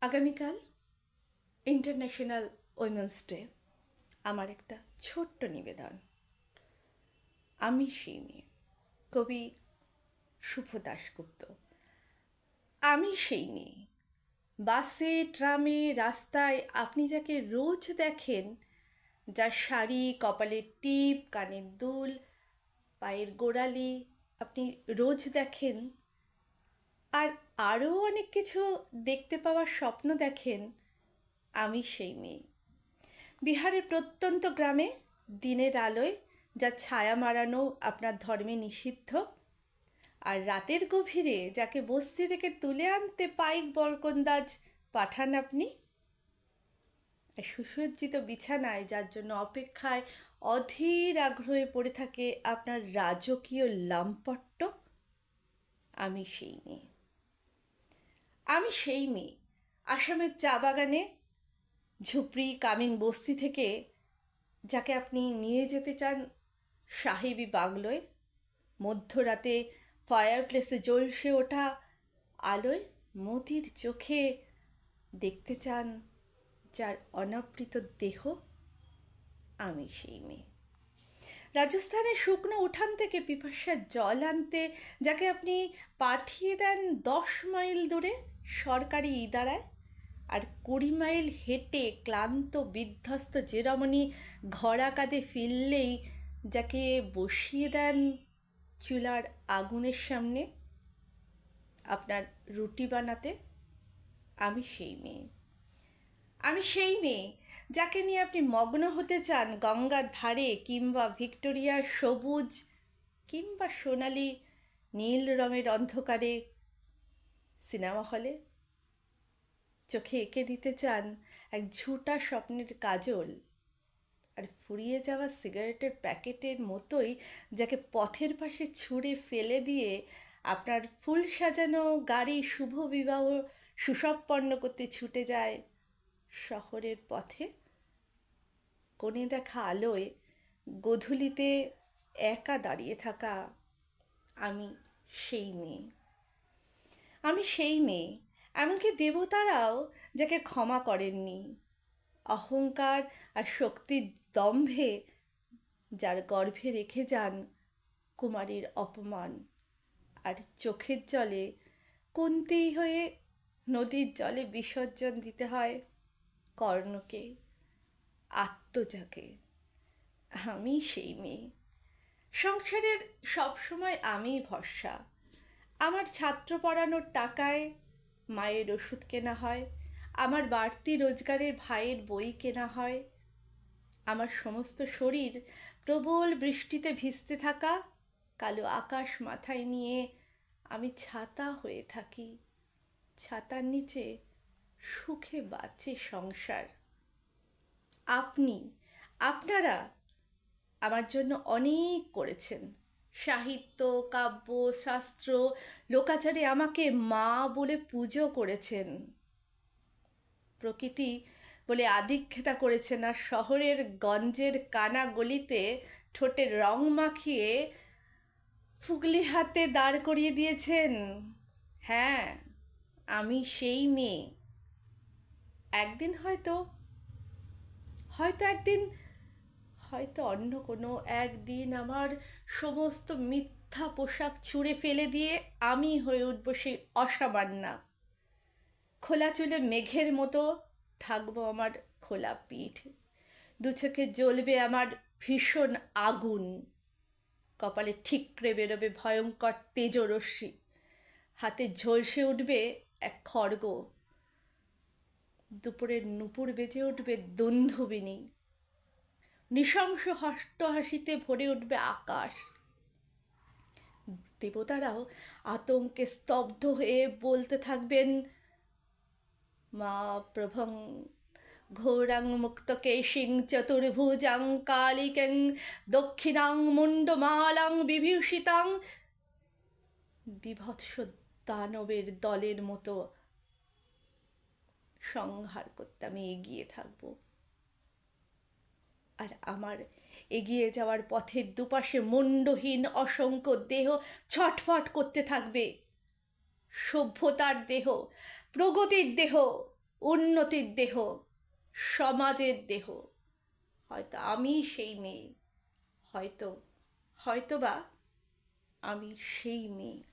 আগামীকাল international women's day. আমার একটা ছোট্ট নিবেদন। আমি সেই মেয়ে, কবি শুভ দাশগুপ্ত। আমি সেই মেয়ে, বাসে ট্রামে রাস্তায় আপনি যাকে রোজ দেখেন, যার শাড়ি, কপালের টিপ, কানের দুল, পায়ের গোড়ালি আপনি রোজ দেখেন, আর আরও অনেক কিছু দেখতে পাওয়ার স্বপ্ন দেখেন। আমি সেই মেয়ে, বিহারের প্রত্যন্ত গ্রামে দিনের আলোয় যা ছায়া মারানো আপনার ধর্মে নিষিদ্ধ, আর রাতের গভীরে যাকে বস্তি থেকে তুলে আনতে পাইক বরকন্দাজ পাঠান আপনি, সুসজ্জিত বিছানায় যার জন্য অপেক্ষায় অধীর আগ্রহে পড়ে থাকে আপনার রাজকীয় লামপট্ট। আমি সেই মেয়ে, আমি সেই মেয়ে, আসামের চা বাগানে ঝুপড়ি কামিন বস্তি থেকে যাকে আপনি নিয়ে যেতে চান সাহেবি বাংলোয়, মধ্যরাতে ফায়ার প্লেসে জ্বলসে ওঠা আলোয় মতির চোখে দেখতে চান যার অনাবৃত দেহ। আমি সেই মেয়ে, রাজস্থানের শুকনো উঠান থেকে পিপাসার জল আনতে যাকে আপনি পাঠিয়ে দেন 10 মাইল দূরে সরকারি ইদারায়, আর 20 মাইল হেঁটে ক্লান্ত বিধ্বস্ত যে রমণী ঘোড়া কাঁধে ফিরলেই যাকে বসিয়ে দেন চুলার আগুনের সামনে আপনার রুটি বানাতে। আমি সেই মেয়ে, আমি সেই মেয়ে যাকে নিয়ে আপনি মগ্ন হতে চান গঙ্গার ধারে কিংবা ভিক্টোরিয়ার সবুজ কিংবা সোনালি নীল রঙের অন্ধকারে সিনেমা হলে, চোখে এঁকে দিতে চান এক ঝুঁটা স্বপ্নের কাজল, আর ফুরিয়ে যাওয়া সিগারেটের প্যাকেটের মতোই যাকে পথের পাশে ছুঁড়ে ফেলে দিয়ে আপনার ফুল সাজানো গাড়ি শুভ বিবাহ সুসম্পন্ন করতে ছুটে যায় শহরের পথে। কোণে দেখা আলোয় গোধূলিতে একা দাঁড়িয়ে থাকা আমি সেই মেয়ে, আমি সেই মেয়ে, এমনকি দেবতারাও যাকে ক্ষমা করেননি, অহংকার আর শক্তির দম্ভে যার গর্ভে রেখে যান কুমারীর অপমান, আর চোখের জলে কুন্তী হয়ে নদীর জলে বিসর্জন দিতে হয় কর্ণকে, আত্মজাকে। আমি সেই মেয়ে, সংসারের সবসময় আমিই ভরসা। আমার ছাত্র পড়ানোর টাকায় মায়ের ওষুধ কেনা হয়, আমার বাড়তি রোজগারের ভাইয়ের বই কেনা হয়, আমার সমস্ত শরীর প্রবল বৃষ্টিতে ভিজতে থাকা কালো আকাশ মাথায় নিয়ে আমি ছাতা হয়ে থাকি, ছাতার নিচে সুখে বাঁচে সংসার। আপনারা আমার জন্য অনেক করেছেন, সাহিত্য, কাব্য, শাস্ত্র, লোকাচারে আমাকে মা বলে পুজো করেছেন, প্রকৃতি বলে আদিক্ষেতা করেছেন, আর শহরের গঞ্জের কানা গলিতে ঠোঁটে রং মাখিয়ে ফুগলি হাতে দাঁড় করিয়ে দিয়েছেন। হ্যাঁ, আমি সেই মেয়ে। একদিন হয়তো হয়তো একদিন হয়তো অন্য কোনো একদিন আমার সমস্ত মিথ্যা পোশাক ছুঁড়ে ফেলে দিয়ে আমি হয়ে উঠব সেই অসামান্যা। খোলা চুলে মেঘের মতো ঢাকবো আমার খোলা পিঠ, দু চোখে জ্বলবে আমার ভীষণ আগুন, কপালে ঠিকরে বেরোবে ভয়ঙ্কর তেজরশ্মি, হাতে ঝলসে উঠবে এক খড়গ, দুপুরের নুপুর বেজে উঠবে দুন্ধুবিনী, নৃশংস হাসিতে ভরে উঠবে আকাশ। দেবতারাও আতঙ্কে স্তব্ধ হয়ে বলতে থাকবেন, মা প্রভং ঘোরাং মুক্তকেশিং চতুর্ভুজাং কালিকং দক্ষিণাং মুন্ডমালাং বিভূষিতাং, বিভৎস দানবের দলের মতো সংহার করতে আমি এগিয়ে থাকব। আর আমার এগিয়ে যাওয়ার পথের দুপাশে মুন্ডহীন অসংখ্য দেহ ছটফট করতে থাকবে, সভ্যতার দেহ, প্রগতির দেহ, উন্নতির দেহ, সমাজের দেহ। হয়তো আমি সেই মেয়ে, হয়তো হয়তোবা আমি সেই মেয়ে।